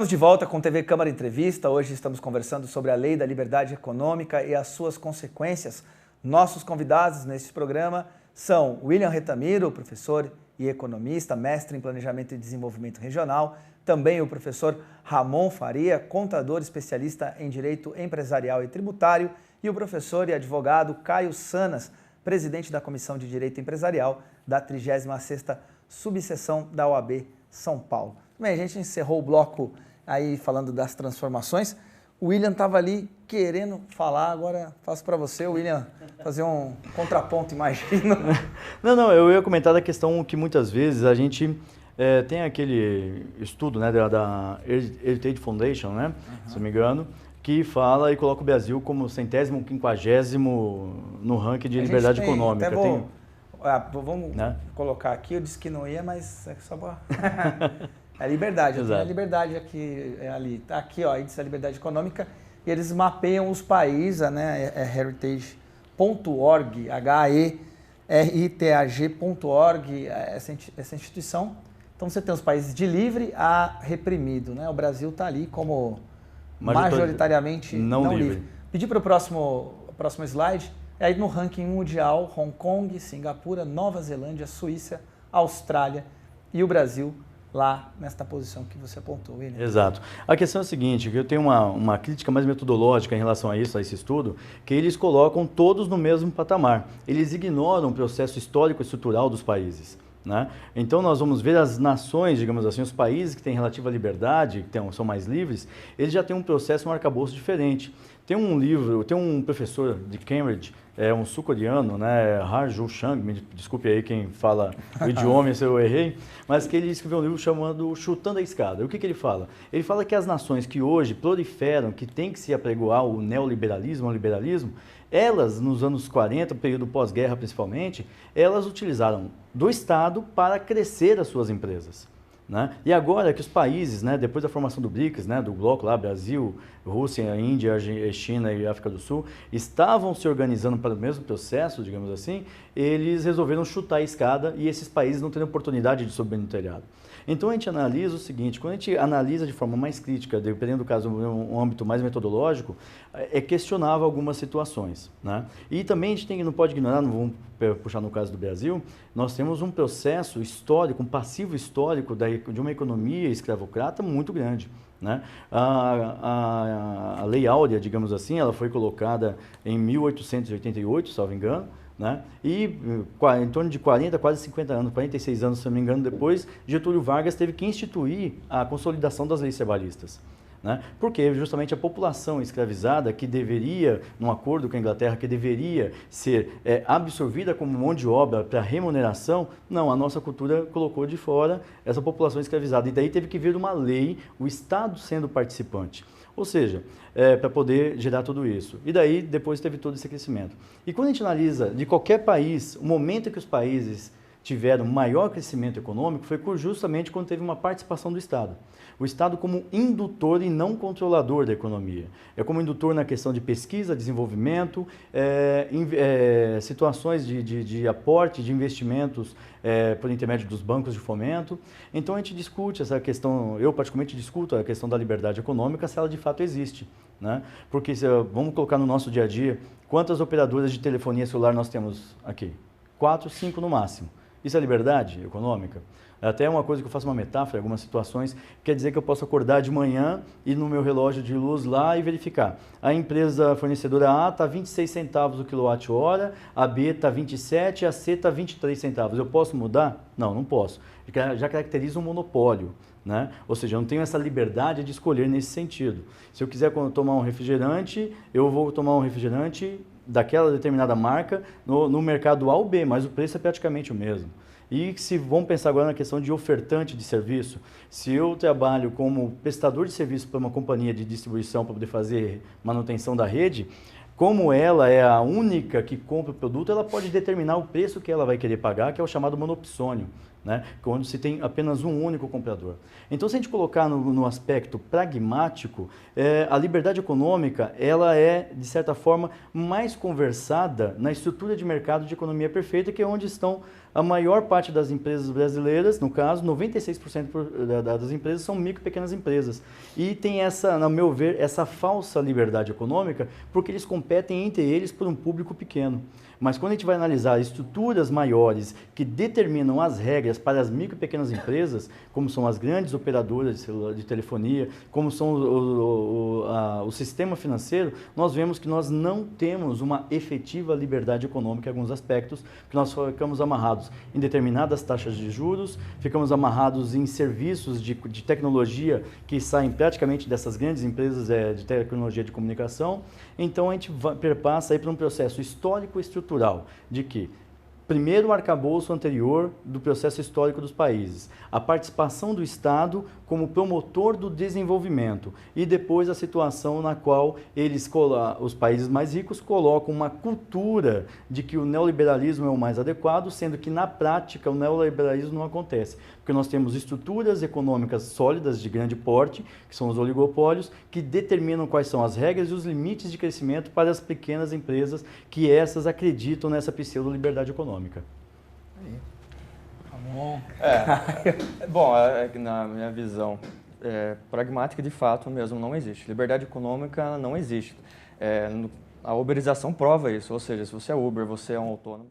Estamos de volta com TV Câmara Entrevista. Hoje estamos conversando sobre a Lei da Liberdade Econômica e as suas consequências. Nossos convidados neste programa são William Retamiro, professor e economista, mestre em Planejamento e Desenvolvimento Regional, também o professor Ramon Faria, contador especialista em Direito Empresarial e Tributário, e o professor e advogado Caio Sanas, presidente da Comissão de Direito Empresarial da 36ª Subseção da OAB São Paulo. Bem, a gente encerrou o bloco aí falando das transformações. O William estava ali querendo falar, agora faço para você, William, fazer um contraponto, imagino. Não, eu ia comentar da questão que muitas vezes a gente tem aquele estudo, né, da Heritage Foundation, né, se não me engano, que fala e coloca o Brasil como 150º no ranking de liberdade econômica. Vamos colocar aqui, eu disse que não ia, mas é só para... É liberdade, eu tenho a liberdade aqui, ali. Tá aqui, ó, índice da liberdade econômica, e eles mapeiam os países, né? É heritage.org, HERITAG.org, essa instituição. Então você tem os países de livre a reprimido, né? O Brasil está ali como majoritariamente não livre. Pedir para o próximo slide, aí no ranking mundial, Hong Kong, Singapura, Nova Zelândia, Suíça, Austrália e o Brasil lá nesta posição que você apontou, William. Exato. A questão é a seguinte, que eu tenho uma crítica mais metodológica em relação a esse estudo, que eles colocam todos no mesmo patamar. Eles ignoram o processo histórico e estrutural dos países, né? Então nós vamos ver as nações, digamos assim, os países que têm relativa liberdade, que são mais livres, eles já têm um processo, um arcabouço diferente. Tem um professor de Cambridge, um sul-coreano, né, Harju Chang, me desculpe aí quem fala o idioma se eu errei, mas que ele escreveu um livro chamado Chutando a Escada. O que ele fala? Ele fala que as nações que hoje proliferam, que tem que se apregoar o neoliberalismo, o liberalismo, elas, nos anos 40, período pós-guerra principalmente, elas utilizaram do Estado para crescer as suas empresas, né? E agora que os países, né, depois da formação do BRICS, né, do bloco lá, Brasil, Rússia, Índia, China e África do Sul, estavam se organizando para o mesmo processo, digamos assim, eles resolveram chutar a escada e esses países não têm oportunidade de subir no telhado. Então a gente analisa o seguinte, quando a gente analisa de forma mais crítica, dependendo do caso, um âmbito mais metodológico, é questionável algumas situações, né? E também a gente não pode ignorar, não vamos puxar no caso do Brasil, nós temos um processo histórico, um passivo histórico de uma economia escravocrata muito grande, né? A Lei Áurea, digamos assim, ela foi colocada em 1888, salvo engano, né? E em torno de 40, quase 50 anos, 46 anos, se não me engano, depois, Getúlio Vargas teve que instituir a consolidação das leis trabalhistas, né? Porque justamente a população escravizada que deveria, num acordo com a Inglaterra, que deveria ser absorvida como mão de obra para remuneração, não, a nossa cultura colocou de fora essa população escravizada. E daí teve que vir uma lei, o Estado sendo participante. Ou seja, para poder gerar tudo isso. E daí, depois teve todo esse crescimento. E quando a gente analisa de qualquer país, o momento em que os países tiveram maior crescimento econômico foi justamente quando teve uma participação do Estado. O Estado como indutor e não controlador da economia. É como indutor na questão de pesquisa, desenvolvimento, situações de aporte de investimentos por intermédio dos bancos de fomento. Então a gente discute essa questão, eu particularmente discuto a questão da liberdade econômica, se ela de fato existe, né? Porque vamos colocar no nosso dia a dia, quantas operadoras de telefonia celular nós temos aqui? 4, 5 no máximo. Isso é liberdade econômica? Até uma coisa que eu faço uma metáfora, em algumas situações, quer dizer que eu posso acordar de manhã, ir no meu relógio de luz lá e verificar. A empresa fornecedora A está 26 centavos o quilowatt-hora, a B está 27, a C está 23 centavos. Eu posso mudar? Não, não posso. Já caracteriza um monopólio, né? Ou seja, eu não tenho essa liberdade de escolher nesse sentido. Se eu quiser tomar um refrigerante, eu vou tomar um refrigerante daquela determinada marca no mercado A ou B, mas o preço é praticamente o mesmo. E se vamos pensar agora na questão de ofertante de serviço, se eu trabalho como prestador de serviço para uma companhia de distribuição para poder fazer manutenção da rede, como ela é a única que compra o produto, ela pode determinar o preço que ela vai querer pagar, que é o chamado monopsônio, né? Quando se tem apenas um único comprador. Então, se a gente colocar no aspecto pragmático, a liberdade econômica ela é, de certa forma, mais conversada na estrutura de mercado de economia perfeita, que é onde estão A maior parte das empresas brasileiras, no caso, 96% das empresas são micro e pequenas empresas. E tem essa, no meu ver, essa falsa liberdade econômica, porque eles competem entre eles por um público pequeno. Mas quando a gente vai analisar estruturas maiores que determinam as regras para as micro e pequenas empresas, como são as grandes operadoras de telefonia, como são o sistema financeiro, nós vemos que nós não temos uma efetiva liberdade econômica em alguns aspectos, que nós ficamos amarrados em determinadas taxas de juros, ficamos amarrados em serviços de tecnologia que saem praticamente dessas grandes empresas de tecnologia de comunicação. Então a gente perpassa aí por um processo histórico e estrutural de que primeiro o arcabouço anterior do processo histórico dos países, a participação do Estado como promotor do desenvolvimento e depois a situação na qual os países mais ricos colocam uma cultura de que o neoliberalismo é o mais adequado, sendo que na prática o neoliberalismo não acontece, porque nós temos estruturas econômicas sólidas de grande porte, que são os oligopólios, que determinam quais são as regras e os limites de crescimento para as pequenas empresas que essas acreditam nessa pseudo-liberdade econômica. Bom, na minha visão pragmática, de fato mesmo não existe. Liberdade econômica não existe. A uberização prova isso, ou seja, se você é Uber, você é um autônomo,